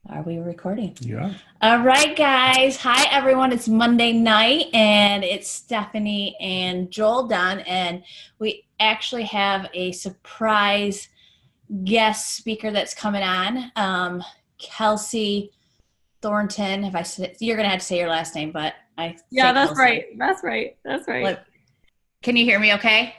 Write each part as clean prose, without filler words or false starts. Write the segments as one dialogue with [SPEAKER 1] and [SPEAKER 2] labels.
[SPEAKER 1] Are we recording?
[SPEAKER 2] Yeah.
[SPEAKER 1] All right, guys. Hi, everyone. It's Monday night, and it's Stephanie and Joel Dunn, and we actually have a surprise guest speaker that's coming on. Kelsey Thornton. If I said, you're gonna have to say your last name, but I say
[SPEAKER 2] Yeah, that's
[SPEAKER 1] Kelsey.
[SPEAKER 2] right. That's right. That's right.
[SPEAKER 1] Can you hear me? Okay.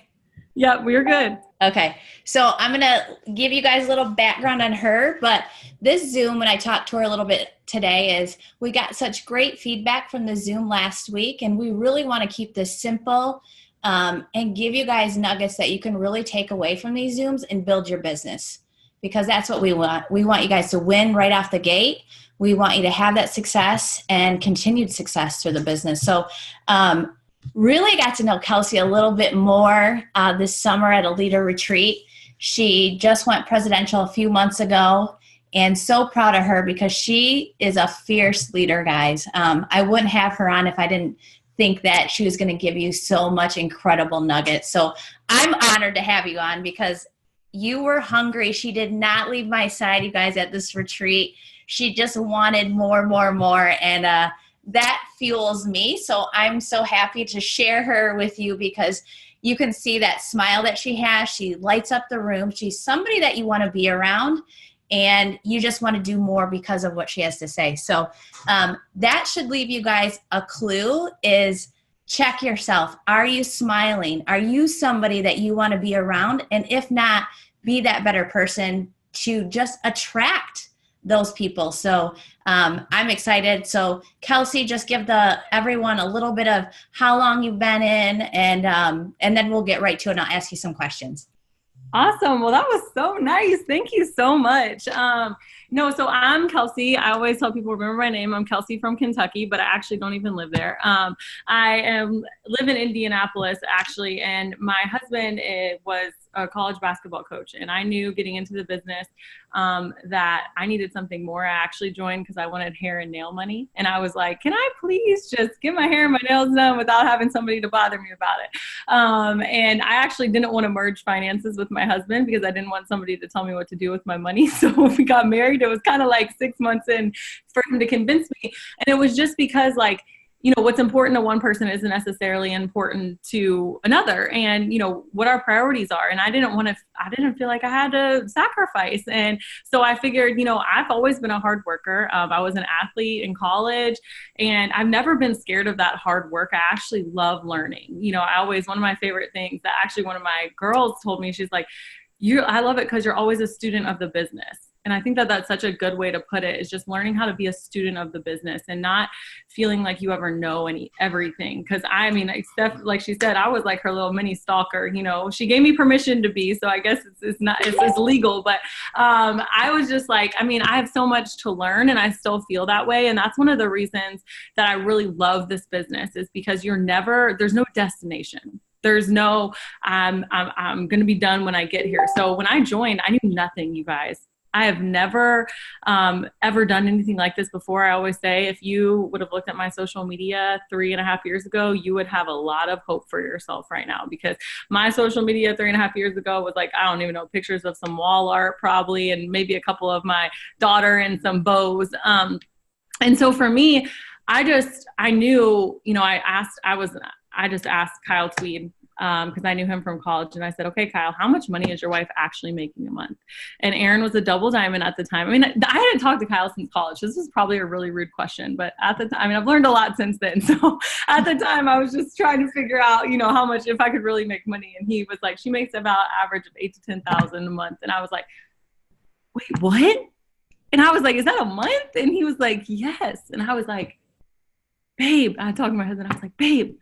[SPEAKER 2] Yeah, we're good.
[SPEAKER 1] Okay, so I'm gonna give you guys a little background on her, but this Zoom, when I talked to her a little bit today, is we got such great feedback from the Zoom last week, and we really want to keep this simple and give you guys nuggets that you can really take away from these Zooms and build your business because that's what we want. We want you guys to win right off the gate. We want you to have that success and continued success through the business. So, really got to know Kelsey a little bit more this summer at a leader retreat. She just went presidential a few months ago, and so proud of her because she is a fierce leader, guys. I wouldn't have her on if I didn't think that she was going to give you so much incredible nuggets. So I'm honored to have you on because you were hungry. She did not leave my side, you guys, at this retreat. She just wanted more, more, more. And that fuels me. So I'm so happy to share her with you because you can see that smile that she has. She lights up the room. She's somebody that you want to be around and you just want to do more because of what she has to say. So that should leave you guys a clue is check yourself. Are you smiling? Are you somebody that you want to be around? And if not, be that better person to just attract those people. So I'm excited. So Kelsey, just give everyone a little bit of how long you've been in, and then we'll get right to it. And I'll ask you some questions.
[SPEAKER 2] Awesome. Well, that was so nice. Thank you so much. No, so I'm Kelsey. I always tell people, remember my name. I'm Kelsey from Kentucky, but I actually don't even live there. Live in Indianapolis, actually, and my husband was a college basketball coach, and I knew getting into the business that I needed something more. I actually joined because I wanted hair and nail money, and I was like, can I please just get my hair and my nails done without having somebody to bother me about it? And I actually didn't want to merge finances with my husband because I didn't want somebody to tell me what to do with my money. So when we got married, it was kind of like 6 months in for him to convince me. And it was just because what's important to one person isn't necessarily important to another, and what our priorities are. And I didn't feel like I had to sacrifice. And so I figured, I've always been a hard worker. I was an athlete in college, and I've never been scared of that hard work. I actually love learning. One of my favorite things that actually one of my girls told me, she's like, I love it because you're always a student of the business. And I think that that's such a good way to put it, is just learning how to be a student of the business and not feeling like you ever know everything. Because Steph, like she said, I was like her little mini stalker. She gave me permission to be, so I guess it's legal. But I was just like, I have so much to learn, and I still feel that way. And that's one of the reasons that I really love this business, is because there's no destination. There's no, I'm going to be done when I get here. So when I joined, I knew nothing, you guys. I have never ever done anything like this before. I always say, if you would have looked at my social media 3.5 years ago, you would have a lot of hope for yourself right now, because my social media 3.5 years ago was like, I don't even know, pictures of some wall art probably, and maybe a couple of my daughter and some bows. And so for me, I knew, I just asked Kyle Tweed, because I knew him from college. And I said, okay, Kyle, how much money is your wife actually making a month? And Aaron was a double diamond at the time. I hadn't talked to Kyle since college. This was probably a really rude question, but at the time, I've learned a lot since then. So at the time, I was just trying to figure out, how much, if I could really make money. And he was like, she makes about average of 8,000 to 10,000 a month. And I was like, wait, what? And I was like, is that a month? And he was like, yes. And I was like, babe, I talked to my husband. I was like, babe,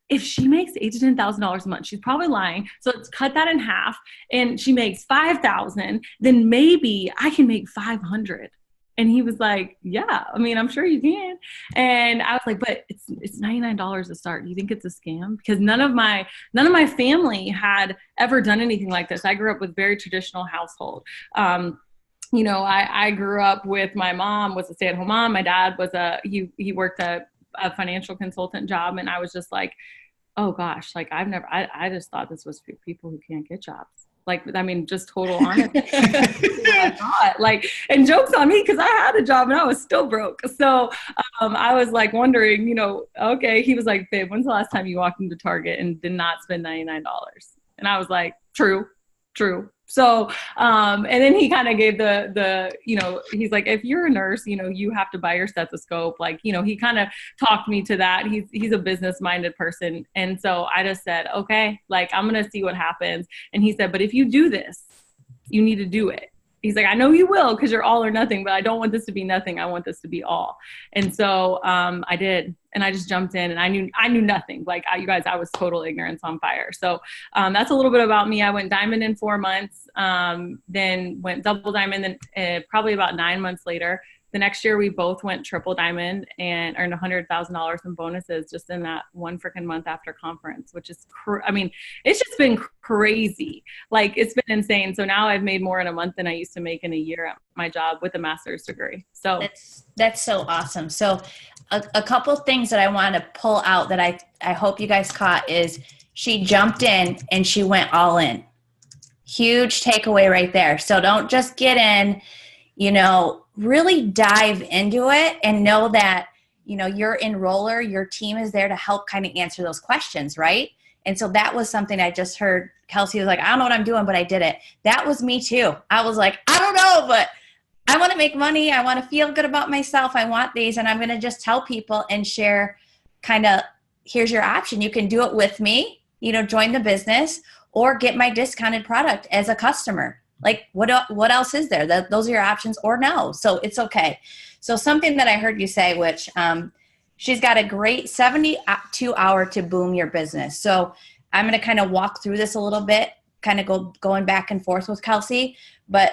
[SPEAKER 2] if she makes $8,000 to $10,000 a month, she's probably lying. So let's cut that in half, and she makes 5,000. Then maybe I can make 500. And he was like, yeah, I'm sure you can. And I was like, but it's $99 to start. Do you think it's a scam? Because none of my family had ever done anything like this. I grew up with a very traditional household. I grew up with, my mom was a stay-at-home mom. My dad was he worked a financial consultant job. And I was just like, oh gosh, like I just thought this was for people who can't get jobs. Like, I mean, just total honesty. I thought, like, and jokes on me because I had a job and I was still broke. So I was like wondering, okay. He was like, babe, when's the last time you walked into Target and did not spend $99? And I was like, true. So, and then he kind of gave he's like, if you're a nurse, you have to buy your stethoscope. Like, he kind of talked me to that. He's a business minded person. And so I just said, okay, like, I'm going to see what happens. And he said, but if you do this, you need to do it. He's like, I know you will, because you're all or nothing, but I don't want this to be nothing. I want this to be all. And so I did. And I just jumped in, and I knew nothing. Like, you guys, I was total ignorance on fire. So that's a little bit about me. I went diamond in 4 months, then went double diamond, and probably about 9 months later. The next year, we both went triple diamond and earned $100,000 in bonuses just in that one freaking month after conference, which is, it's just been crazy. Like, it's been insane. So now I've made more in a month than I used to make in a year at my job with a master's degree. So
[SPEAKER 1] that's so awesome. So a couple things that I want to pull out that I hope you guys caught is she jumped in and she went all in. Huge takeaway right there. So don't just get in, really dive into it and know that, your enroller, your team is there to help kind of answer those questions, right? And so that was something I just heard. Kelsey was like, I don't know what I'm doing, but I did it. That was me too. I was like, I don't know, but I want to make money. I want to feel good about myself. I want these. And I'm going to just tell people and share kind of, here's your option. You can do it with me, join the business or get my discounted product as a customer. Like, what else is there? Those are your options, or no. So it's okay. So something that I heard you say, which she's got a great 72 hour to boom your business. So I'm going to kind of walk through this a little bit, kind of going back and forth with Kelsey. But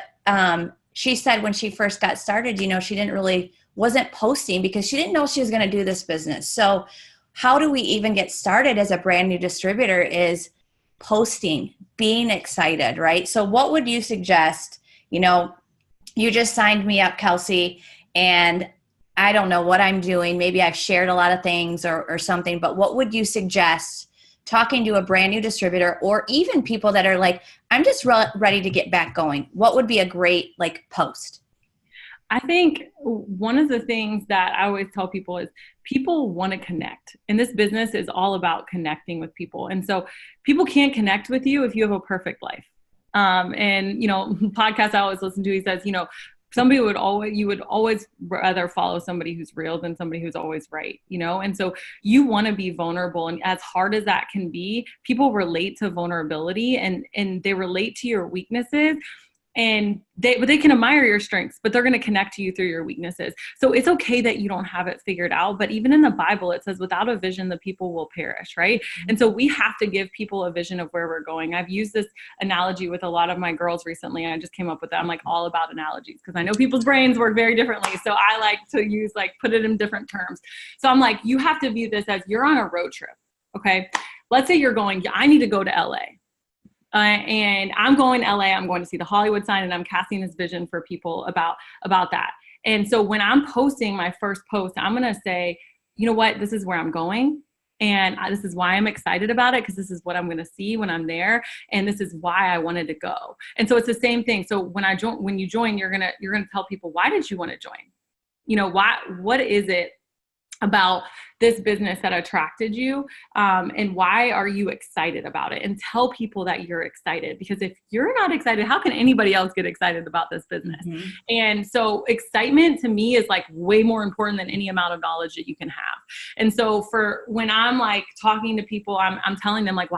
[SPEAKER 1] she said when she first got started, she wasn't posting because she didn't know she was going to do this business. So how do we even get started as a brand new distributor is posting, being excited, right? So what would you suggest? You just signed me up, Kelsey, and I don't know what I'm doing. Maybe I've shared a lot of things or something, but what would you suggest talking to a brand new distributor or even people that are like, I'm just ready to get back going? What would be a great post?
[SPEAKER 2] I think one of the things that I always tell people is people want to connect. And this business is all about connecting with people. And so people can't connect with you if you have a perfect life. Podcast I always listen to, he says, you would always rather follow somebody who's real than somebody who's always right, And so you want to be vulnerable. And as hard as that can be, people relate to vulnerability and they relate to your weaknesses. And they can admire your strengths, but they're going to connect to you through your weaknesses. So it's okay that you don't have it figured out. But even in the Bible, it says, without a vision, the people will perish, right? Mm-hmm. And so we have to give people a vision of where we're going. I've used this analogy with a lot of my girls recently. I just came up with that. I'm like all about analogies because I know people's brains work very differently. So I like to use put it in different terms. So I'm like, you have to view this as you're on a road trip. Okay. Let's say you're going, I need to go to LA. And I'm going to LA, I'm going to see the Hollywood sign, and I'm casting this vision for people about that. And so when I'm posting my first post, I'm going to say, you know what, this is where I'm going. And this is why I'm excited about it, because this is what I'm going to see when I'm there. And this is why I wanted to go. And so it's the same thing. So when you join, you're going to tell people, why did you want to join? What is it about this business that attracted you, and why are you excited about it? And tell people that you're excited, because if you're not excited, how can anybody else get excited about this business? Mm-hmm. And so excitement to me is way more important than any amount of knowledge that you can have. And so for when I'm talking to people, I'm telling them I'm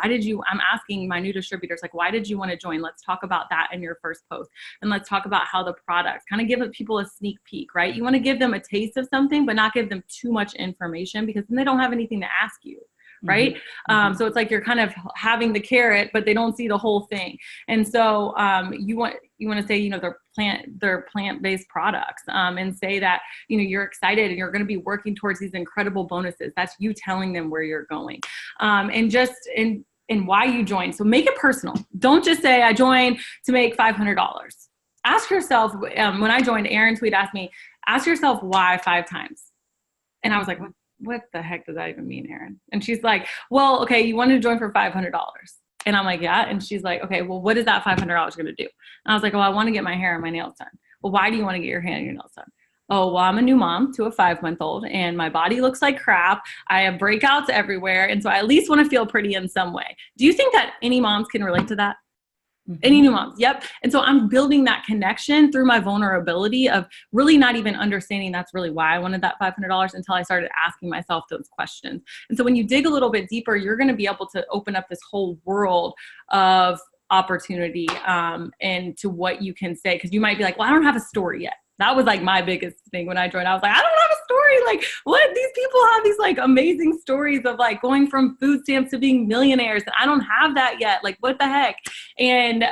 [SPEAKER 2] asking my new distributors, why did you want to join? Let's talk about that in your first post. And let's talk about how the products kind of give people a sneak peek, right? You want to give them a taste of something, but not give them too much information, because then they don't have anything to ask you, right? Mm-hmm. So it's you're kind of having the carrot, but they don't see the whole thing. And so you want to say, they're plant-based products, and say that, you're excited and you're going to be working towards these incredible bonuses. That's you telling them where you're going, and why you joined. So make it personal. Don't just say, I joined to make $500. Ask yourself, when I joined, Aaron Tweed asked me, ask yourself why 5 times. And I was like, what the heck does that even mean, Aaron? And she's like, well, okay, you wanted to join for $500. And I'm like, yeah. And she's like, okay, well, what is that $500 going to do? And I was like, well, I want to get my hair and my nails done. Well, why do you want to get your hair and your nails done? Oh, well, I'm a new mom to a 5-month-old and my body looks like crap. I have breakouts everywhere. And so I at least want to feel pretty in some way. Do you think that any moms can relate to that? Any new moms? Yep. And so I'm building that connection through my vulnerability of really not even understanding that's really why I wanted that $500 until I started asking myself those questions. And so when you dig a little bit deeper, you're going to be able to open up this whole world of opportunity and to what you can say. Because you might be like, well, I don't have a story yet. That was like my biggest thing when I joined. I was like, I don't have a story. Like, what? These people have these like amazing stories of like going from food stamps to being millionaires. And I don't have that yet. Like, what the heck? And,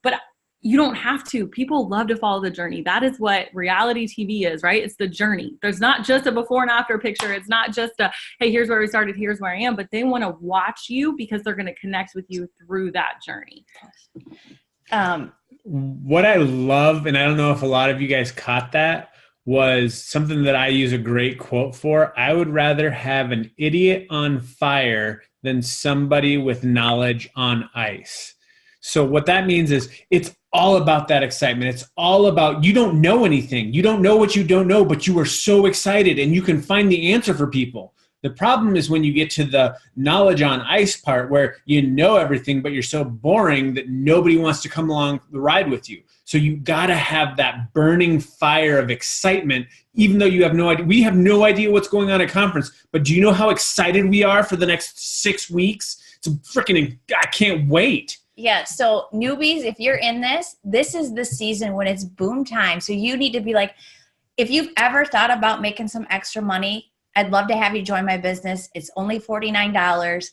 [SPEAKER 2] but you don't have to. People love to follow the journey. That is what reality TV is, right? It's the journey. There's not just a before and after picture. It's not just a, hey, here's where we started, here's where I am. But they want to watch you because they're going to connect with you through that journey.
[SPEAKER 3] What I love, and I don't know if a lot of you guys caught that, was something that I use a great quote for. I would rather have an idiot on fire than somebody with knowledge on ice. So what that means is it's all about that excitement. It's all about, you don't know anything. You don't know what you don't know, but you are so excited and you can find the answer for people. The problem is when you get to the knowledge on ice part where you know everything, but you're so boring that nobody wants to come along the ride with you. So you got to have that burning fire of excitement, even though you have no idea. We have no idea what's going on at conference, but do you know how excited we are for the next 6 weeks? It's freaking, I can't wait.
[SPEAKER 1] Yeah, so newbies, if you're in this is the season when it's boom time. So you need to be like, if you've ever thought about making some extra money, I'd love to have you join my business. It's only $49.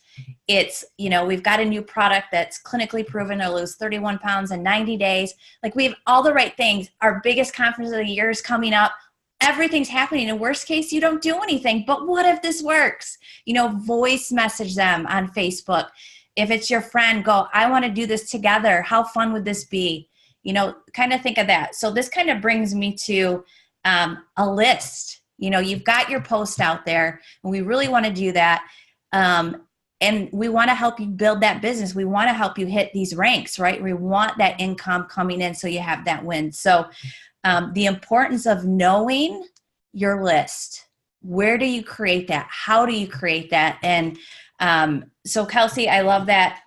[SPEAKER 1] It's, we've got a new product that's clinically proven to lose 31 pounds in 90 days. Like, we have all the right things. Our biggest conference of the year is coming up. Everything's happening. In worst case, you don't do anything. But what if this works? Voice message them on Facebook. If it's your friend, go, I want to do this together. How fun would this be? Kind of think of that. So this kind of brings me to a list. You've got your post out there, and we really want to do that. And we want to help you build that business. We want to help you hit these ranks, right? We want that income coming in so you have that win. So the importance of knowing your list. Where do you create that? How do you create that? And so Kelsey, I love that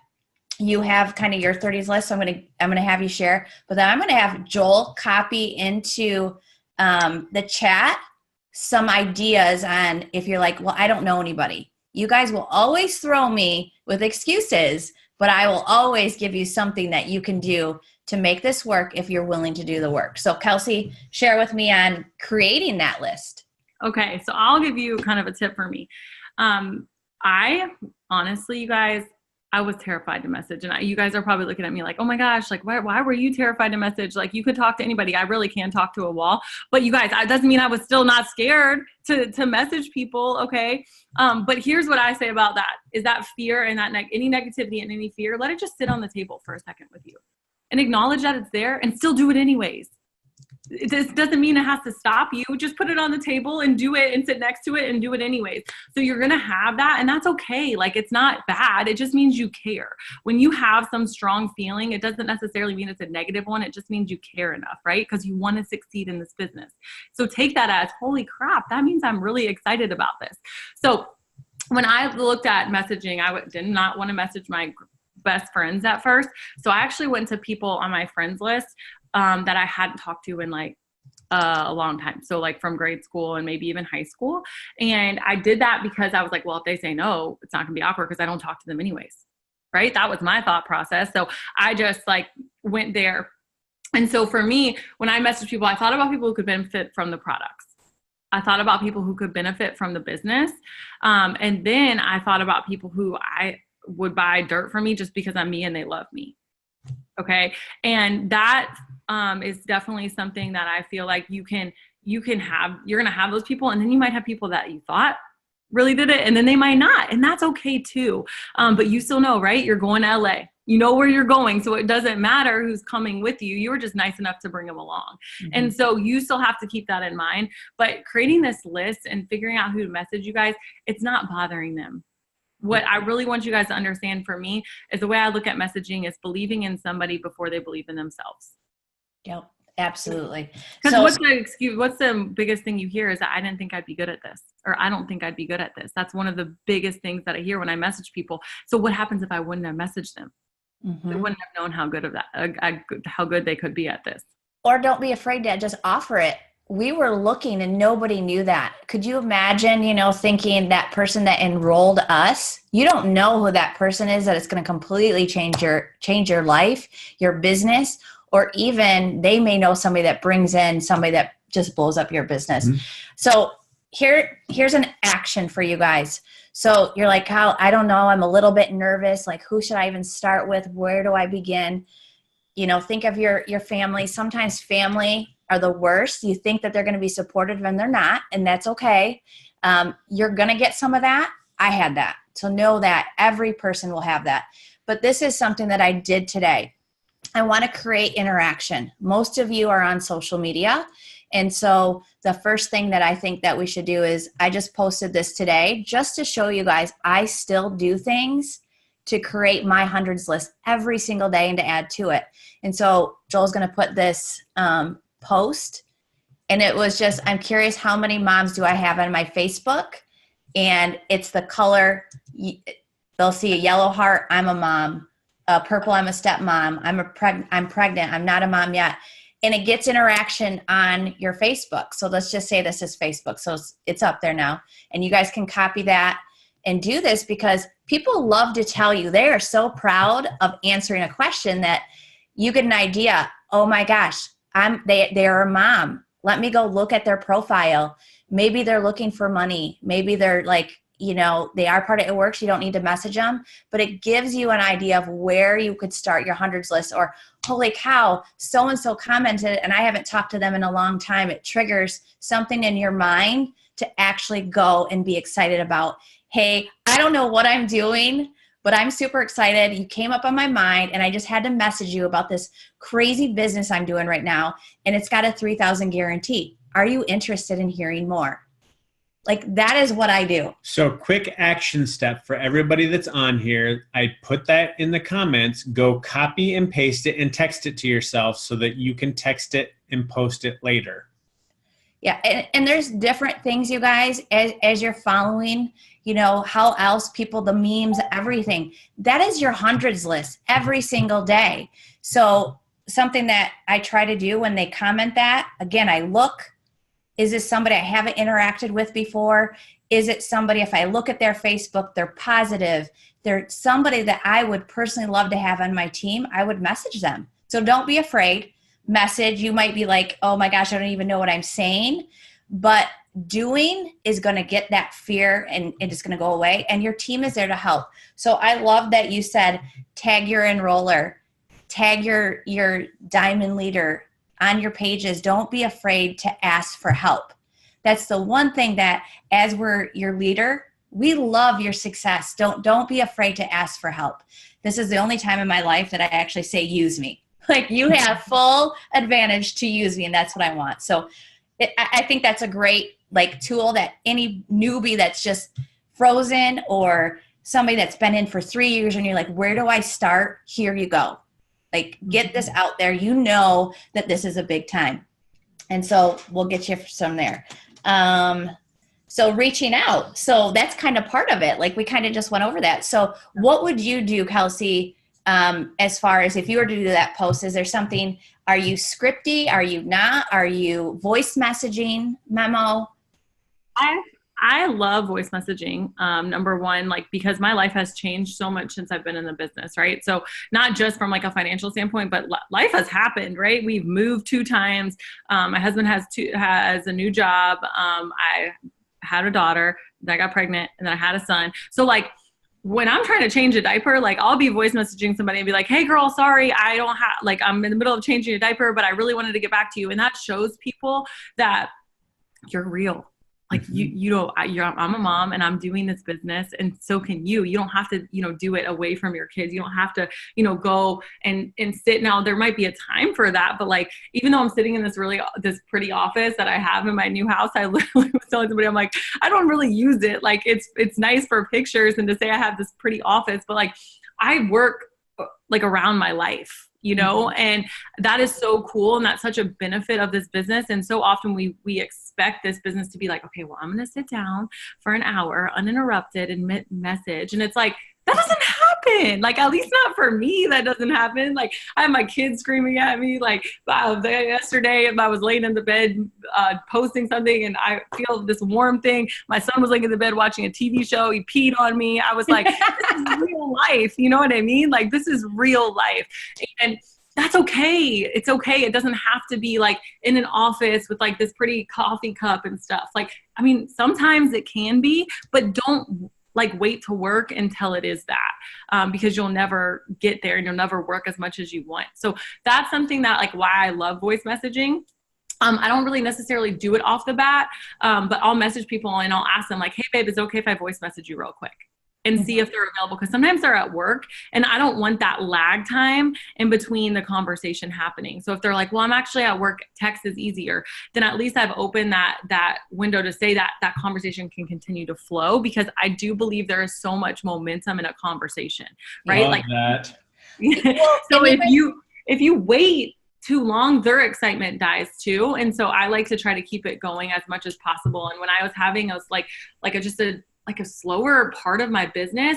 [SPEAKER 1] you have kind of your 30s list. So I'm going to have you share, but then I'm going to have Joel copy into the chat some ideas on, if you're like, well, I don't know anybody. You guys will always throw me with excuses, but I will always give you something that you can do to make this work if you're willing to do the work. So Kelsey, share with me on creating that list.
[SPEAKER 2] Okay, so I'll give you kind of a tip for me. I honestly, you guys, I was terrified to message. And you guys are probably looking at me like, oh my gosh, like, why were you terrified to message? Like, you could talk to anybody. I really can talk to a wall. But you guys, that doesn't mean I was still not scared to message people, okay? But here's what I say about that, is that fear and that any negativity and any fear, let it just sit on the table for a second with you. And acknowledge that it's there and still do it anyways. This doesn't mean it has to stop you. Just put it on the table and do it and sit next to it and do it anyways. So you're going to have that, and that's okay. Like, it's not bad. It just means you care. When you have some strong feeling, it doesn't necessarily mean it's a negative one. It just means you care enough, right? Because you want to succeed in this business. So take that as, holy crap, that means I'm really excited about this. So when I looked at messaging, I did not want to message my best friends at first. So I actually went to people on my friends list that I hadn't talked to in like a long time. So like from grade school and maybe even high school. And I did that because I was like, well, if they say no, it's not gonna be awkward because I don't talk to them anyways. Right? That was my thought process. So I just like went there. And so for me, when I messaged people, I thought about people who could benefit from the products. I thought about people who could benefit from the business. And then I thought about people who I would buy dirt from me just because I'm me and they love me. Okay. And that is definitely something that I feel like you're going to have those people, and then you might have people that you thought really did it, and then they might not. And that's okay too. But you still know, right? You're going to LA. You know where you're going. So it doesn't matter who's coming with you. You were just nice enough to bring them along. Mm-hmm. And so you still have to keep that in mind. But creating this list and figuring out who to message, you guys, it's not bothering them. what I really want you guys to understand for me is the way I look at messaging is believing in somebody before they believe in themselves.
[SPEAKER 1] Yep, absolutely.
[SPEAKER 2] Because
[SPEAKER 1] So,
[SPEAKER 2] what's the biggest thing you hear is that I didn't think I'd be good at this, or I don't think I'd be good at this. That's one of the biggest things that I hear when I message people. So what happens if I wouldn't have messaged them? They wouldn't have known how good they could be at this.
[SPEAKER 1] or don't be afraid to just offer it. We were looking and nobody knew that. Could you imagine, thinking that person that enrolled us, you don't know who that person is, that it's going to completely change your life, your business, or even they may know somebody that brings in somebody that just blows up your business. Mm-hmm. So here's an action for you guys. So you're like, Kyle, I don't know. I'm a little bit nervous. Like, who should I even start with? Where do I begin? Think of your family. Sometimes family are the worst. You think that they're going to be supportive and they're not, and that's okay. You're going to get some of that. I had that. So know that every person will have that. But this is something that I did today. I want to create interaction. Most of you are on social media. And so the first thing that I think that we should do is, I just posted this today just to show you guys I still do things to create my hundreds list every single day and to add to it. And so Joel's going to put this post, and it was just, I'm curious, how many moms do I have on my Facebook? And it's the color. They'll see a yellow heart, I'm a mom. Purple, I'm a stepmom. I'm pregnant. I'm not a mom yet. And it gets interaction on your Facebook. So let's just say this is Facebook. So it's up there now. And you guys can copy that and do this, because people love to tell you. They are so proud of answering a question that you get an idea. Oh my gosh, they're a mom. Let me go look at their profile. Maybe they're looking for money. Maybe they're like, they are part of It Works. You don't need to message them, but it gives you an idea of where you could start your hundreds list. Or, holy cow, so-and-so commented and I haven't talked to them in a long time. It triggers something in your mind to actually go and be excited about. Hey, I don't know what I'm doing, but I'm super excited. You came up on my mind and I just had to message you about this crazy business I'm doing right now. And it's got a 3,000 guarantee. Are you interested in hearing more? Like, that is what I do.
[SPEAKER 3] So quick action step for everybody that's on here. I put that in the comments. Go copy and paste it and text it to yourself so that you can text it and post it later.
[SPEAKER 1] Yeah. And there's different things, you guys, as you're following, how else people, the memes, everything. That is your hundreds list every single day. So something that I try to do when they comment that, again, I look. Is this somebody I haven't interacted with before? Is it somebody, if I look at their Facebook, they're positive, they're somebody that I would personally love to have on my team, I would message them. So don't be afraid. Message. You might be like, oh my gosh, I don't even know what I'm saying. But doing is going to get that fear and it's going to go away. And your team is there to help. So I love that you said, tag your enroller, tag your diamond leader on your pages. Don't be afraid to ask for help. That's the one thing that, as we're your leader, we love your success. Don't be afraid to ask for help. This is the only time in my life that I actually say, use me. Like, you have full advantage to use me, and that's what I want. So I think that's a great tool that any newbie that's just frozen, or somebody that's been in for 3 years and you're like, where do I start? Here you go. Get this out there. That this is a big time. And so we'll get you some there. So reaching out. So that's kind of part of it. We kind of just went over that. So what would you do, Kelsey, as far as if you were to do that post? Is there something, are you scripty? Are you not? Are you voice messaging, memo?
[SPEAKER 2] I love voice messaging. Number one, because my life has changed so much since I've been in the business, right? So not just from a financial standpoint, but life has happened, right? We've moved 2 times. My husband has a new job. I had a daughter, then I got pregnant, and then I had a son. So when I'm trying to change a diaper, I'll be voice messaging somebody and be like, hey girl, sorry, I don't have, I'm in the middle of changing a diaper, but I really wanted to get back to you. And that shows people that you're real. like I'm a mom and I'm doing this business, and so can you. You don't have to, do it away from your kids. You don't have to, go and sit. Now there might be a time for that, but like, even though I'm sitting in this pretty office that I have in my new house, I literally was telling somebody, I'm like, I don't really use it. Like it's nice for pictures and to say I have this pretty office, but like I work like around my life, and that is so cool. And that's such a benefit of this business. And so often we expect this business to be like, okay, well, I'm going to sit down for an hour uninterrupted and message. And it's like, that doesn't happen. Like, at least not for me, that doesn't happen. Like, I have my kids screaming at me. Like, yesterday, I was laying in the bed posting something, and I feel this warm thing. My son was laying in the bed watching a TV show. He peed on me. I was like, this is real life. You know what I mean? Like, this is real life. And that's okay. It's okay. It doesn't have to be like in an office with like this pretty coffee cup and stuff. Like, I mean, sometimes it can be, but don't like wait to work until it is that, because you'll never get there and you'll never work as much as you want. So that's something that like why I love voice messaging. I don't really necessarily do it off the bat, but I'll message people and I'll ask them like, hey babe, is it okay if I voice message you real quick? And see if they're available, because sometimes they're at work and I don't want that lag time in between the conversation happening. So if they're like, well, I'm actually at work, text is easier, then at least I've opened that window to say that conversation can continue to flow, because I do believe there is so much momentum in a conversation, right?
[SPEAKER 3] Love that.
[SPEAKER 2] So if you wait too long, their excitement dies too. And so I like to try to keep it going as much as possible. And when I was having a slower part of my business,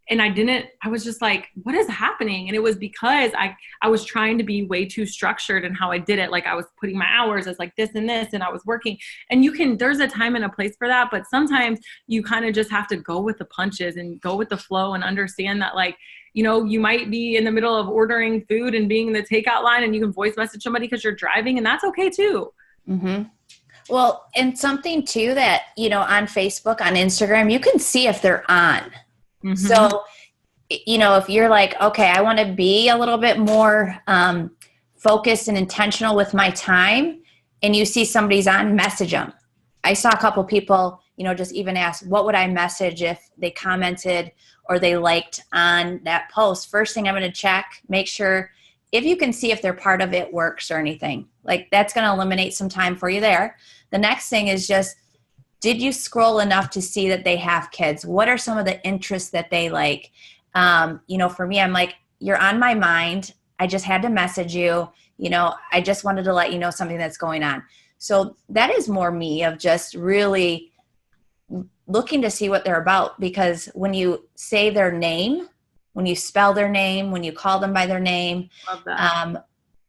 [SPEAKER 2] and I was just like, what is happening? And it was because I was trying to be way too structured in how I did it. Like I was putting my hours as like this and this, and I was working, and there's a time and a place for that. But sometimes you kind of just have to go with the punches and go with the flow and understand that like, you might be in the middle of ordering food and being in the takeout line, and you can voice message somebody because you're driving, and that's okay too.
[SPEAKER 1] Mm-hmm. Well, and something too that, on Facebook, on Instagram, you can see if they're on. Mm-hmm. So, if you're like, okay, I want to be a little bit more focused and intentional with my time, and you see somebody's on, message them. I saw a couple people, just even ask, what would I message if they commented or they liked on that post? First thing I'm going to check, make sure if you can see if they're part of it works or anything. Like that's going to eliminate some time for you there. The next thing is just, did you scroll enough to see that they have kids? What are some of the interests that they like? For me, I'm like, you're on my mind. I just had to message you. I just wanted to let you know something that's going on. So that is more me of just really looking to see what they're about, because when you say their name, when you spell their name, when you call them by their name,
[SPEAKER 2] love that.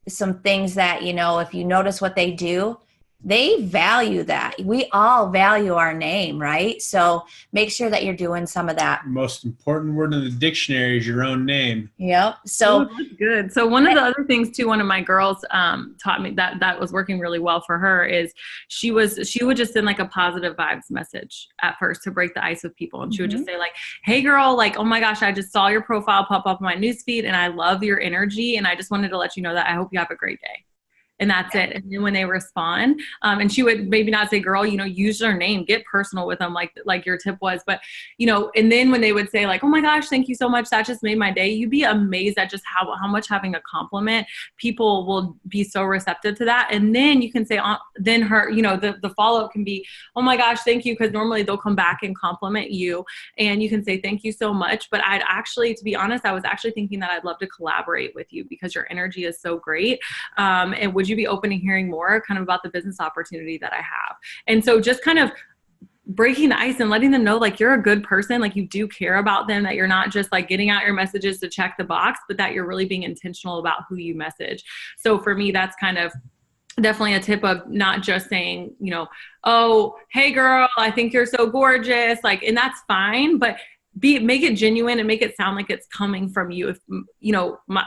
[SPEAKER 1] Some things that, if you notice what they do, they value that. We all value our name, right? So make sure that you're doing some of that.
[SPEAKER 3] Most important word in the dictionary is your own name.
[SPEAKER 1] Yep. So
[SPEAKER 2] that's good. So one of the other things too, one of my girls taught me that was working really well for her is she would just send like a positive vibes message at first to break the ice with people. And she would just say like, hey girl, like, oh my gosh, I just saw your profile pop up on my newsfeed and I love your energy. And I just wanted to let you know that I hope you have a great day. And that's it. And then when they respond, and she would maybe not say, girl, use their name, get personal with them, like your tip was, but, and then when they would say like, oh my gosh, thank you so much, that just made my day. You'd be amazed at just how much having a compliment, people will be so receptive to that. And then you can say, then her, the follow-up can be, oh my gosh, thank you. Cause normally they'll come back and compliment you, and you can say, thank you so much. But to be honest, I was actually thinking that I'd love to collaborate with you because your energy is so great. And would you be open to hearing more kind of about the business opportunity that I have? And so just kind of breaking the ice and letting them know like you're a good person, like you do care about them, that you're not just like getting out your messages to check the box, but that you're really being intentional about who you message. So for me, that's kind of definitely a tip of not just saying, oh, hey girl, I think you're so gorgeous. Like, and that's fine, but make it genuine and make it sound like it's coming from you. If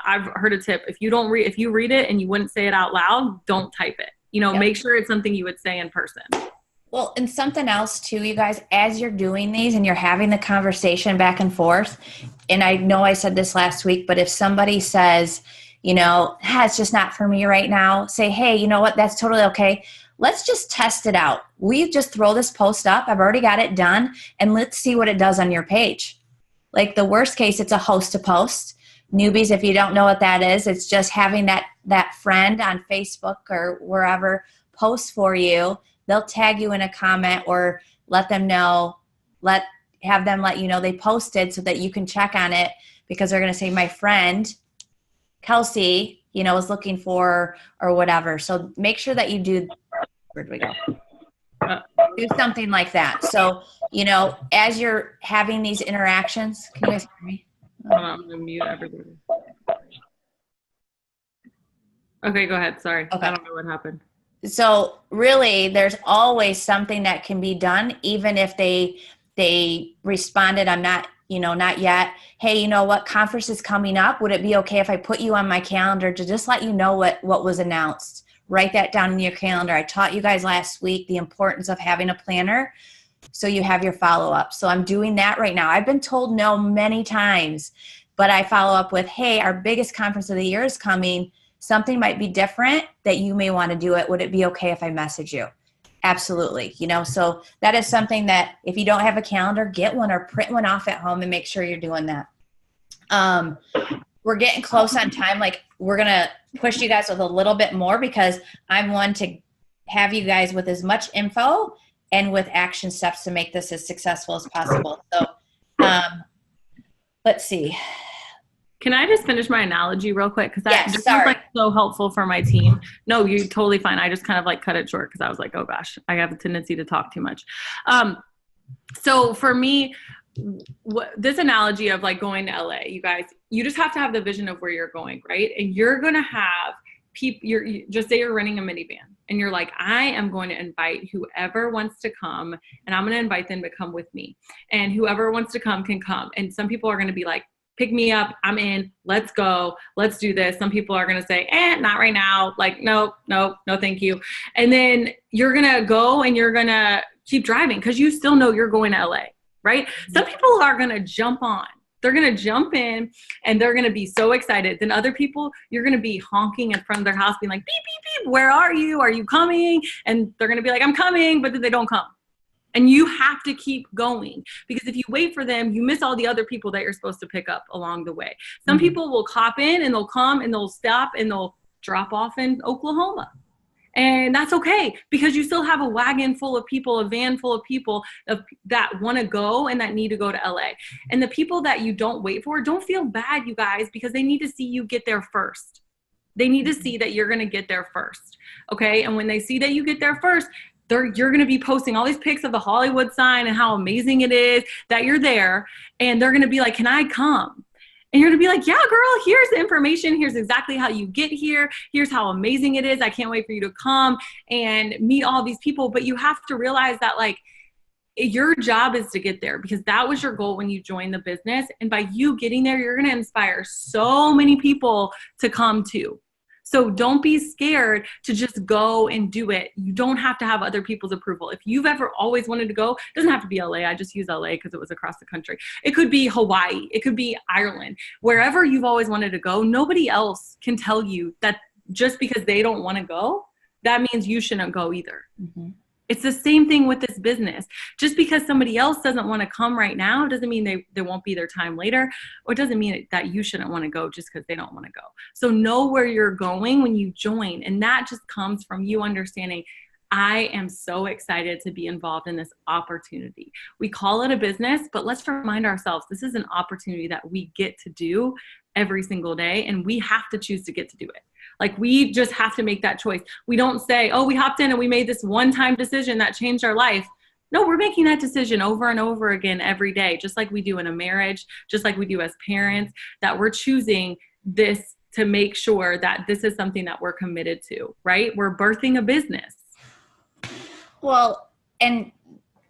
[SPEAKER 2] I've heard a tip, if you read it and you wouldn't say it out loud, don't type it. Yep. Make sure it's something you would say in person.
[SPEAKER 1] Well, and something else too, you guys, as you're doing these and you're having the conversation back and forth, and I know I said this last week, but if somebody says, it's just not for me right now, say, hey, you know what? That's totally okay. let's just test it out. We just throw this post up. I've already got it done. And let's see what it does on your page. Like the worst case, it's a host to post. Newbies, if you don't know what that is, it's just having that friend on Facebook or wherever post for you. They'll tag you in a comment or let them know, have them let you know they posted so that you can check on it, because they're going to say, my friend Kelsey, is looking for or whatever. So make sure that you do, where'd we go? Do something like that. So, as you're having these interactions, can you guys hear me?
[SPEAKER 2] I'm going to mute everybody. Okay, go ahead. Sorry. Okay. I don't know what happened.
[SPEAKER 1] So really, there's always something that can be done, even if they responded, I'm not, not yet. Hey, you know what? Conference is coming up. Would it be okay if I put you on my calendar to just let you know what was announced? Write that down in your calendar. I taught you guys last week the importance of having a planner so you have your follow-up. So I'm doing that right now. I've been told no many times, but I follow up with, hey, our biggest conference of the year is coming. Something might be different that you may want to do it. Would it be okay if I message you? Absolutely. So that is something that if you don't have a calendar, get one or print one off at home and make sure you're doing that. We're getting close on time. Like, we're going to push you guys with a little bit more, because I'm one to have you guys with as much info and with action steps to make this as successful as possible. So let's see.
[SPEAKER 2] Can I just finish my analogy real quick? Because that just
[SPEAKER 1] was
[SPEAKER 2] so helpful for my team. No, you're totally fine. I just kind of cut it short because I was like, oh gosh, I have a tendency to talk too much. So for me, this analogy of going to LA, you guys, you just have to have the vision of where you're going, right? And you're going to have people, just say you're renting a minivan and you're like, I am going to invite whoever wants to come, and I'm going to invite them to come with me. And whoever wants to come can come. And some people are going to be like, pick me up, I'm in, let's go, let's do this. Some people are going to say, not right now. No, thank you. And then you're going to go and you're going to keep driving because you still know you're going to LA, right? Some people are going to jump on. They're going to jump in and they're going to be so excited. Then other people, you're going to be honking in front of their house being like, beep, beep, beep, where are you? Are you coming? And they're going to be like, I'm coming, but then they don't come. And you have to keep going, because if you wait for them, you miss all the other people that you're supposed to pick up along the way. Some people will hop in and they'll come and they'll stop and they'll drop off in Oklahoma. And that's okay, because you still have a wagon full of people, a van full of people that want to go and that need to go to LA. And the people that you don't wait for, don't feel bad, you guys, because they need to see you get there first. They need to see that you're going to get there first. Okay. And when they see that you get there first, you're going to be posting all these pics of the Hollywood sign and how amazing it is that you're there. And they're going to be like, can I come? And you're going to be like, yeah, girl, here's the information. Here's exactly how you get here. Here's how amazing it is. I can't wait for you to come and meet all these people. But you have to realize that your job is to get there, because that was your goal when you joined the business. And by you getting there, you're going to inspire so many people to come too. So don't be scared to just go and do it. You don't have to have other people's approval. If you've ever always wanted to go, it doesn't have to be LA. I just use LA because it was across the country. It could be Hawaii. It could be Ireland. Wherever you've always wanted to go, nobody else can tell you that just because they don't want to go, that means you shouldn't go either. Mm-hmm. It's the same thing with this business. Just because somebody else doesn't want to come right now doesn't mean they won't be their time later, or it doesn't mean that you shouldn't want to go just because they don't want to go. So know where you're going when you join. And that just comes from you understanding, I am so excited to be involved in this opportunity. We call it a business, but let's remind ourselves, this is an opportunity that we get to do every single day, and we have to choose to get to do it. We just have to make that choice. We don't say, oh, we hopped in and we made this one-time decision that changed our life. No, we're making that decision over and over again every day, just like we do in a marriage, just like we do as parents, that we're choosing this to make sure that this is something that we're committed to, right? We're birthing a business.
[SPEAKER 1] Well, and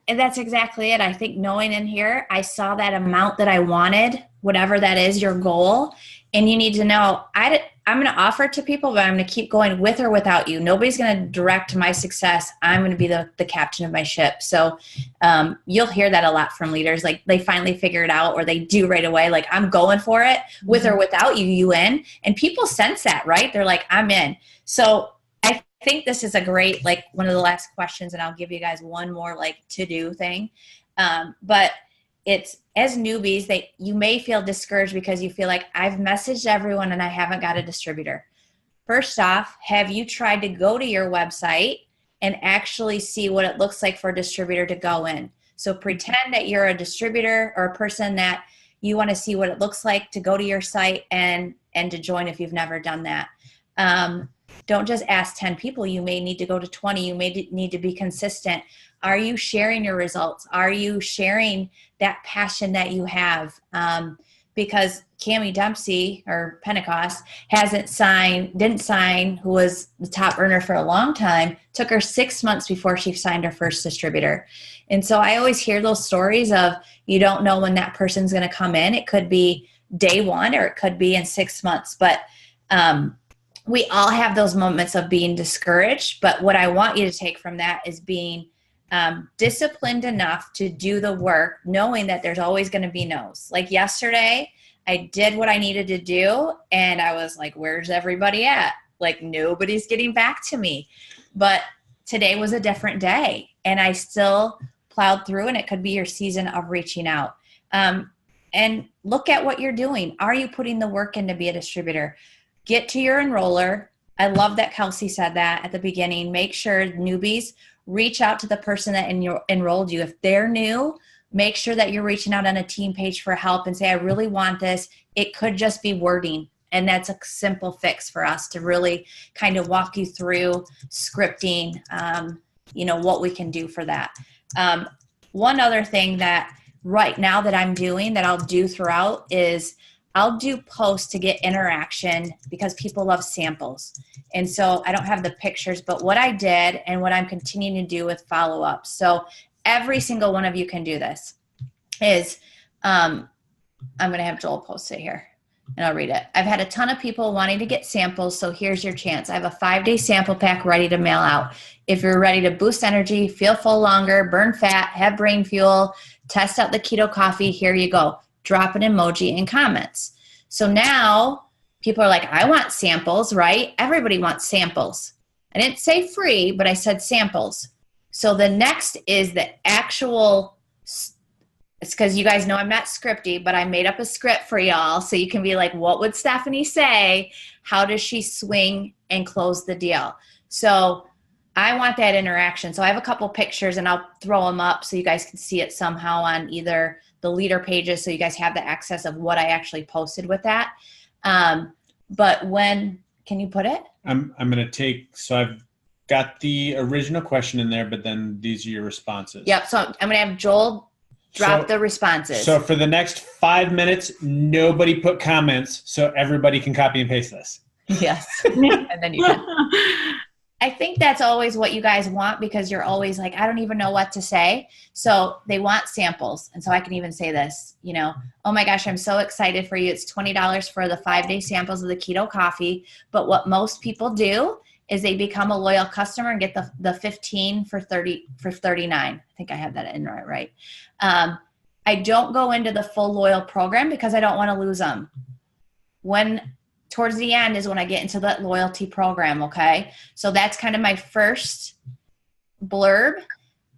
[SPEAKER 1] that's exactly it. I think knowing in here, I saw that amount that I wanted, whatever that is, your goal. And you need to know, I'm going to offer it to people, but I'm going to keep going with or without you. Nobody's going to direct my success. I'm going to be the captain of my ship. So you'll hear that a lot from leaders. They finally figure it out, or they do right away. I'm going for it with or without you, you in. And people sense that, right? They're like, I'm in. So I think this is a great, like one of the last questions, and I'll give you guys one more like to-do thing. But it's, as newbies, you may feel discouraged because you feel like I've messaged everyone and I haven't got a distributor. First off, have you tried to go to your website and actually see what it looks like for a distributor to go in? So pretend that you're a distributor or a person that you want to see what it looks like to go to your site and to join if you've never done that. Don't just ask 10 people. You may need to go to 20. You may need to be consistent. Are you sharing your results? Are you sharing that passion that you have? Because Cammie Dempsey or Pentecost didn't sign, who was the top earner for a long time, took her 6 months before she signed her first distributor. And so I always hear those stories of, you don't know when that person's going to come in. It could be day one or it could be in 6 months. But we all have those moments of being discouraged. But what I want you to take from that is being disciplined enough to do the work, knowing that there's always going to be no's. Like yesterday, I did what I needed to do, and I was like, where's everybody at? Like, nobody's getting back to me. But today was a different day, and I still plowed through, and it could be your season of reaching out. And look at what you're doing. Are you putting the work in to be a distributor? Get to your enroller. I love that Kelsey said that at the beginning. Make sure newbies reach out to the person that enrolled you. If they're new, make sure that you're reaching out on a team page for help and say, I really want this. It could just be wording. And that's a simple fix for us to really kind of walk you through scripting, what we can do for that. One other thing that right now that I'm doing that I'll do throughout is I'll do posts to get interaction because people love samples. And so I don't have the pictures, but what I did and what I'm continuing to do with follow-ups. So every single one of you can do this is, I'm going to have Joel post it here and I'll read it. I've had a ton of people wanting to get samples. So here's your chance. I have a 5-day sample pack ready to mail out. If you're ready to boost energy, feel full longer, burn fat, have brain fuel, test out the keto coffee, here you go. Drop an emoji in comments. So now people are like, I want samples, right? Everybody wants samples. I didn't say free, but I said samples. So the next is the actual, it's because you guys know I'm not scripty, but I made up a script for y'all. So you can be like, what would Stefani say? How does she swing and close the deal? So I want that interaction. So I have a couple pictures and I'll throw them up so you guys can see it somehow on either the leader pages so you guys have the access of what I actually posted with that. But can you put it?
[SPEAKER 3] I'm going to take, so I've got the original question in there, but then these are your responses.
[SPEAKER 1] Yep. So I'm going to have Joel drop the responses.
[SPEAKER 3] So for the next 5 minutes, nobody put comments so everybody can copy and paste this.
[SPEAKER 1] Yes. And then you can. I think that's always what you guys want because you're always like, I don't even know what to say. So they want samples. And so I can even say this, oh my gosh, I'm so excited for you. It's $20 for the 5-day samples of the keto coffee. But what most people do is they become a loyal customer and get the 15 for 39. I think I have that in right. I don't go into the full loyal program because I don't want to lose them. Towards the end is when I get into that loyalty program, okay? So that's kind of my first blurb.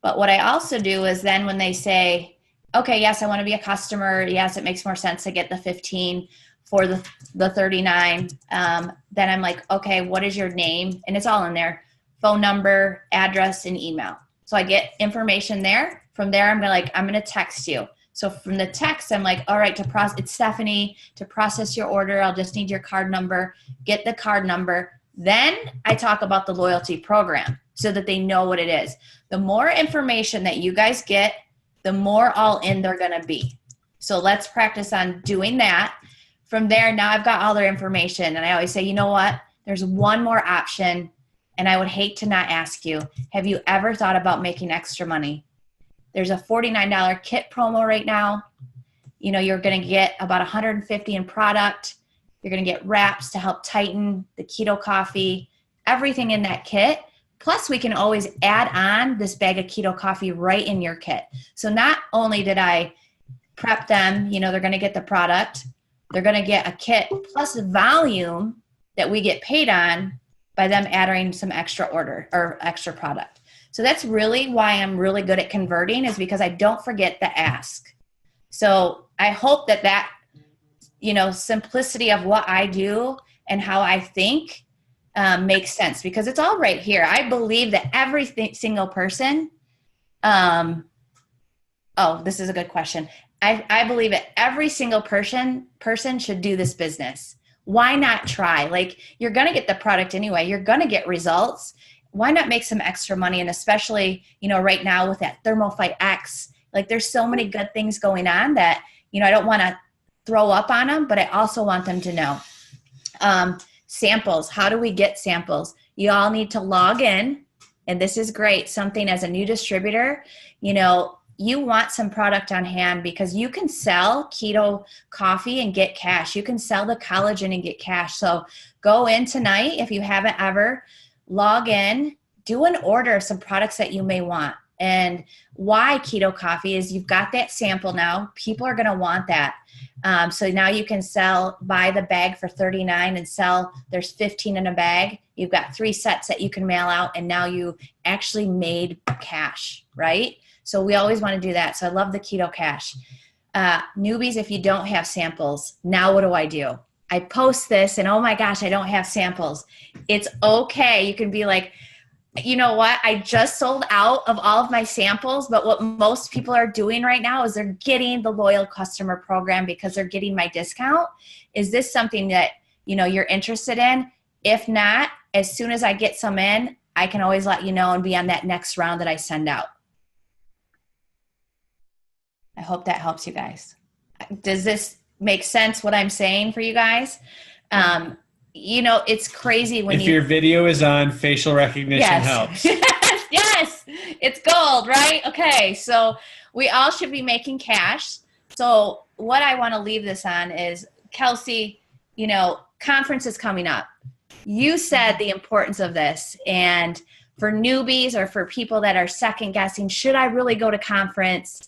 [SPEAKER 1] But what I also do is then when they say, okay, yes, I want to be a customer. Yes, it makes more sense to get the 15 for the 39. Then I'm like, okay, what is your name? And it's all in there. Phone number, address, and email. So I get information there. From there, I'm going to text you. So from the text, I'm like, all right, it's Stefani, to process your order, I'll just need your card number, get the card number. Then I talk about the loyalty program so that they know what it is. The more information that you guys get, the more all in they're going to be. So let's practice on doing that. From there, now I've got all their information. And I always say, you know what? There's one more option. And I would hate to not ask you, have you ever thought about making extra money? There's a $49 kit promo right now. You're going to get about $150 in product. You're going to get wraps to help tighten the keto coffee, everything in that kit. Plus, we can always add on this bag of keto coffee right in your kit. So not only did I prep them, they're going to get the product. They're going to get a kit plus volume that we get paid on by them adding some extra order or extra product. So that's really why I'm really good at converting, is because I don't forget the ask. So I hope that simplicity of what I do and how I think makes sense, because it's all right here. I believe that every single person, this is a good question. I believe that every single person should do this business. Why not try? Like, you're going to get the product anyway. You're going to get results. Why not make some extra money? And especially, right now with that ThermoFight X, like, there's so many good things going on that, I don't want to throw up on them, but I also want them to know. Samples. How do we get samples? You all need to log in, and this is great. Something as a new distributor, you want some product on hand, because you can sell keto coffee and get cash. You can sell the collagen and get cash. So go in tonight, if you haven't ever, log in, do an order of some products that you may want. And why keto coffee is you've got that sample now. People are going to want that. So now you can buy the bag for $39 and sell, there's 15 in a bag. You've got 3 sets that you can mail out, and now you actually made cash, right? So we always want to do that. So I love the keto cash. Newbies, if you don't have samples, now what do? I post this and, oh my gosh, I don't have samples. It's okay. You can be like, you know what? I just sold out of all of my samples, but what most people are doing right now is they're getting the loyal customer program because they're getting my discount. Is this something that, you're interested in? If not, as soon as I get some in, I can always let you know and be on that next round that I send out. I hope that helps you guys. Does this make sense, what I'm saying for you guys? It's crazy when
[SPEAKER 3] if your video is on, facial recognition helps.
[SPEAKER 1] Yes, it's gold, right? Okay, so we all should be making cash. So what I want to leave this on is, Kelsey, conference is coming up. You said the importance of this, and for newbies or for people that are second guessing, should I really go to conference?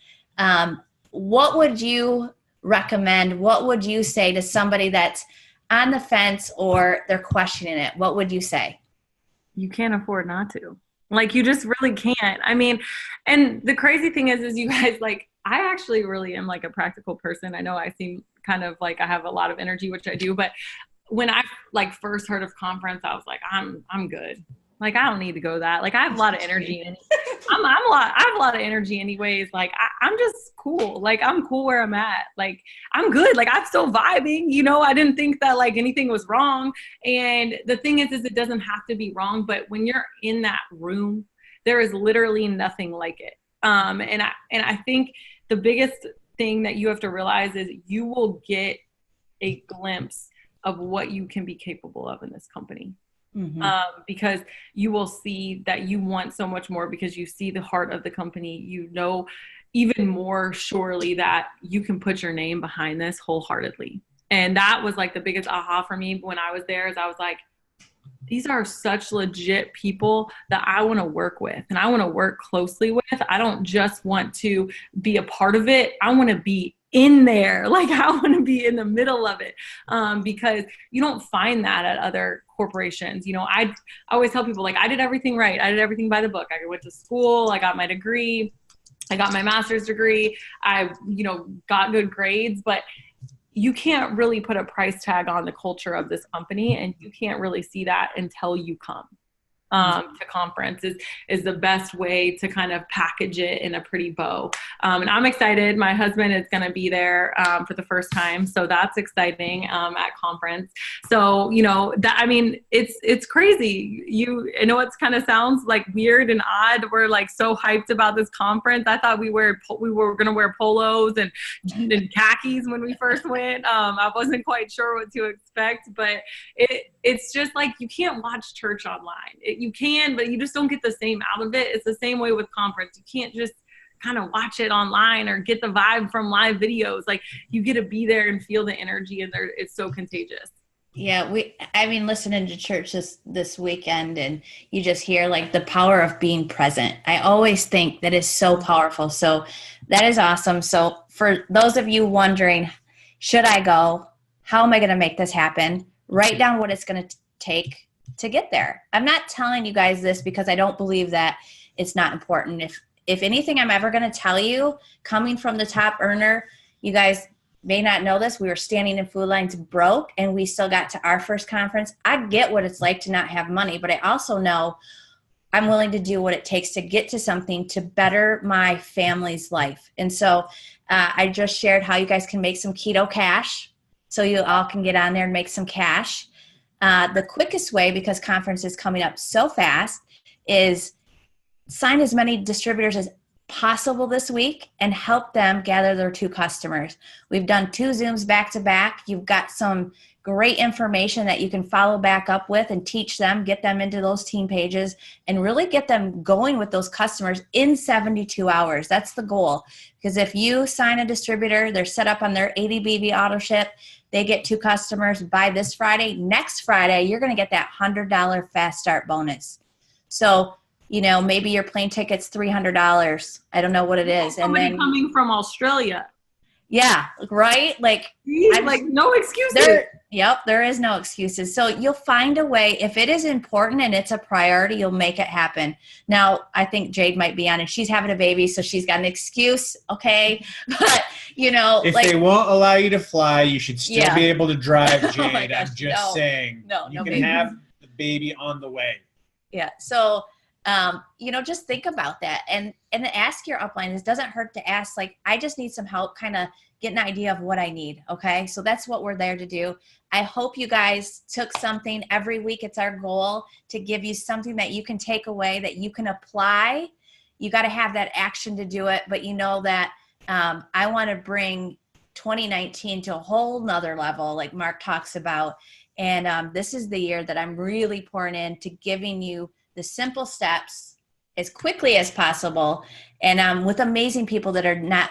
[SPEAKER 1] What would you recommend? What would you say to somebody that's on the fence or they're questioning it? What would you say?
[SPEAKER 2] You can't afford not to. Like, you just really can't. I mean, and the crazy thing is you guys, like, I actually really am like a practical person. I know I seem kind of like I have a lot of energy, which I do, but when I first heard of conference, I was like, I'm good. Like, I don't need to go to that. Like, I have a lot of energy. I have a lot of energy anyways. Like, I'm just cool. Like, I'm cool where I'm at. Like, I'm good. Like, I'm still vibing. I didn't think that like anything was wrong. And the thing is it doesn't have to be wrong. But when you're in that room, there is literally nothing like it. And I think the biggest thing that you have to realize is you will get a glimpse of what you can be capable of in this company. Mm-hmm. Because you will see that you want so much more, because you see the heart of the company, even more surely that you can put your name behind this wholeheartedly. And that was like the biggest aha for me when I was there, is I was like, these are such legit people that I want to work with and I want to work closely with. I don't just want to be a part of it. I want to be in there. Like, I want to be in the middle of it, because you don't find that at other corporations. I always tell people, like, I did everything right. I did everything by the book. I went to school. I got my degree. I got my master's degree. I, got good grades, but you can't really put a price tag on the culture of this company, and you can't really see that until you come. To conference is the best way to kind of package it in a pretty bow. And I'm excited. My husband is going to be there for the first time. So that's exciting at conference. So, it's crazy. I know it kind of sounds like weird and odd. We're like so hyped about this conference. I thought we were going to wear polos and khakis when we first went. I wasn't quite sure what to expect, but it's just like, you can't watch church online. You can, but you just don't get the same out of it. It's the same way with conference. You can't just kind of watch it online or get the vibe from live videos. Like, you get to be there and feel the energy, and it's so contagious.
[SPEAKER 1] Yeah, listening to church this weekend, and you just hear like the power of being present. I always think that is so powerful. So that is awesome. So for those of you wondering, should I go? How am I going to make this happen? Write down what it's going to take to get there. I'm not telling you guys this because I don't believe that it's not important. If anything I'm ever going to tell you, coming from the top earner, you guys may not know this, we were standing in food lines broke and we still got to our first conference. I get what it's like to not have money, but I also know I'm willing to do what it takes to get to something to better my family's life. And so I just shared how you guys can make some keto cash so you all can get on there and make some cash. The quickest way, because conference is coming up so fast, is sign as many distributors as possible this week and help them gather their 2 customers. We've done 2 Zooms back to back. You've got some great information that you can follow back up with and teach them, get them into those team pages, and really get them going with those customers in 72 hours. That's the goal. Because if you sign a distributor, they're set up on their ADBV auto ship, they get 2 customers by this Friday. Next Friday, you're going to get that $100 fast start bonus. So, you know, maybe your plane ticket's $300. I don't know what it is.
[SPEAKER 2] Somebody
[SPEAKER 1] and then
[SPEAKER 2] coming from Australia.
[SPEAKER 1] Yeah, right? Like
[SPEAKER 2] no excuses.
[SPEAKER 1] There is no excuses. So you'll find a way. If it is important and it's a priority, you'll make it happen. Now, I think Jade might be on and she's having a baby, so she's got an excuse, okay? But, you know.
[SPEAKER 3] If they won't allow you to fly, you should still be able to drive, Jade.
[SPEAKER 1] Oh my gosh,
[SPEAKER 3] I'm just saying. You can have the baby on the way.
[SPEAKER 1] Yeah, so you know, just think about that and ask your upline. It doesn't hurt to ask, like, I just need some help kind of get an idea of what I need. Okay. So that's what we're there to do. I hope you guys took something every week. It's our goal to give you something that you can take away, that you can apply. You got to have that action to do it. But you know that I want to bring 2019 to a whole nother level, like Mark talks about. And this is the year that I'm really pouring into giving you the simple steps as quickly as possible, and with amazing people that are not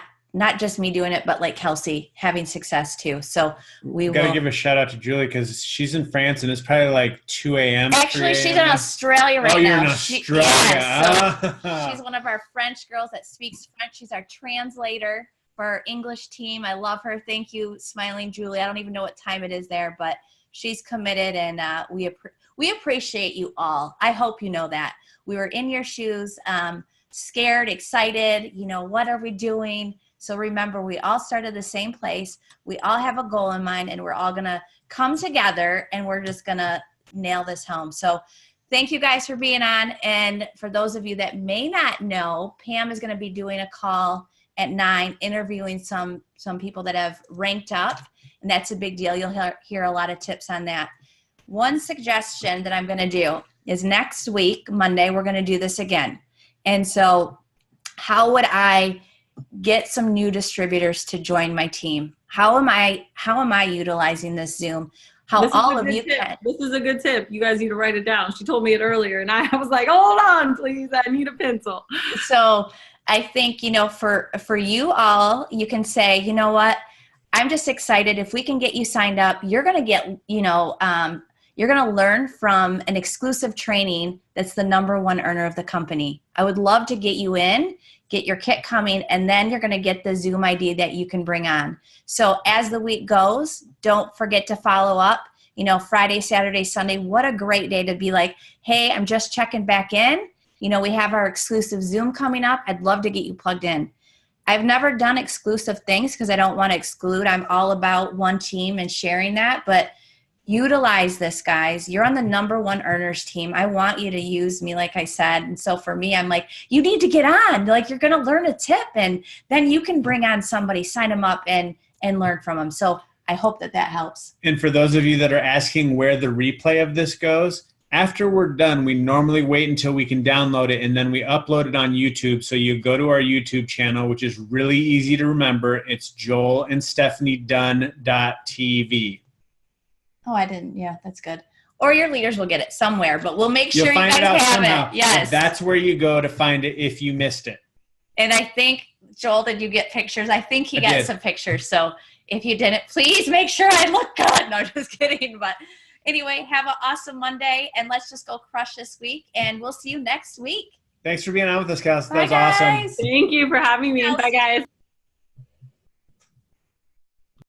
[SPEAKER 1] just me doing it, but like Kelsey having success too. So we
[SPEAKER 3] gotta give a shout out to Julie because she's in France and it's probably like 2 a.m.
[SPEAKER 1] Actually, she's in Australia right now.
[SPEAKER 3] Oh, you're in Australia.
[SPEAKER 1] So she's one of our French girls that speaks French. She's our translator for our English team. I love her. Thank you, Smiling Julie. I don't even know what time it is there, but she's committed, and we appreciate you all. I hope you know that. We were in your shoes, scared, excited, you know, what are we doing? So remember, we all started the same place. We all have a goal in mind, and we're all going to come together, and we're just going to nail this home. So thank you guys for being on. And for those of you that may not know, Pam is going to be doing a call at 9, interviewing some people that have ranked up, and that's a big deal. You'll hear a lot of tips on that. One suggestion that I'm going to do is next week, Monday, we're going to do this again. And so how would I get some new distributors to join my team? How am I utilizing this Zoom? How all of you can.
[SPEAKER 2] This is a good tip. You guys need to write it down. She told me it earlier, and I was like, hold on, please. I need a pencil.
[SPEAKER 1] So I think, you know, for you all, you can say, you know what? I'm just excited. If we can get you signed up, you're going to get, you know, you're going to learn from an exclusive training that's the #1 earner of the company. I would love to get you in, get your kit coming, and then you're going to get the Zoom ID that you can bring on. So as the week goes, don't forget to follow up. You know, Friday, Saturday, Sunday, what a great day to be like, hey, I'm just checking back in. You know, we have our exclusive Zoom coming up. I'd love to get you plugged in. I've never done exclusive things because I don't want to exclude. I'm all about one team and sharing that, but utilize this, guys. You're on the #1 earners team. I want you to use me, like I said. And so for me, I'm like, you need to get on. Like, you're going to learn a tip, and then you can bring on somebody, sign them up, and learn from them. So I hope that helps.
[SPEAKER 3] And for those of you that are asking where the replay of this goes, after we're done, we normally wait until we can download it, and then we upload it on YouTube. So you go to our YouTube channel, which is really easy to remember. It's Joel and Stefani Dunn.tv.
[SPEAKER 1] Oh, I didn't. Yeah, that's good. Or your leaders will get it somewhere, but we'll make sure
[SPEAKER 3] you
[SPEAKER 1] guys
[SPEAKER 3] it out
[SPEAKER 1] have
[SPEAKER 3] somehow.
[SPEAKER 1] it. Yes.
[SPEAKER 3] But that's where you go to find it if you missed it.
[SPEAKER 1] And I think, Joel, did you get pictures? I think he got some pictures. So if you didn't, please make sure I look good. No, just kidding. But anyway, have an awesome Monday, and let's just go crush this week, and we'll see you next week.
[SPEAKER 3] Thanks for being on with us, Kelsey. That was
[SPEAKER 1] guys.
[SPEAKER 3] awesome.
[SPEAKER 2] Thank you for having me. Bye, guys.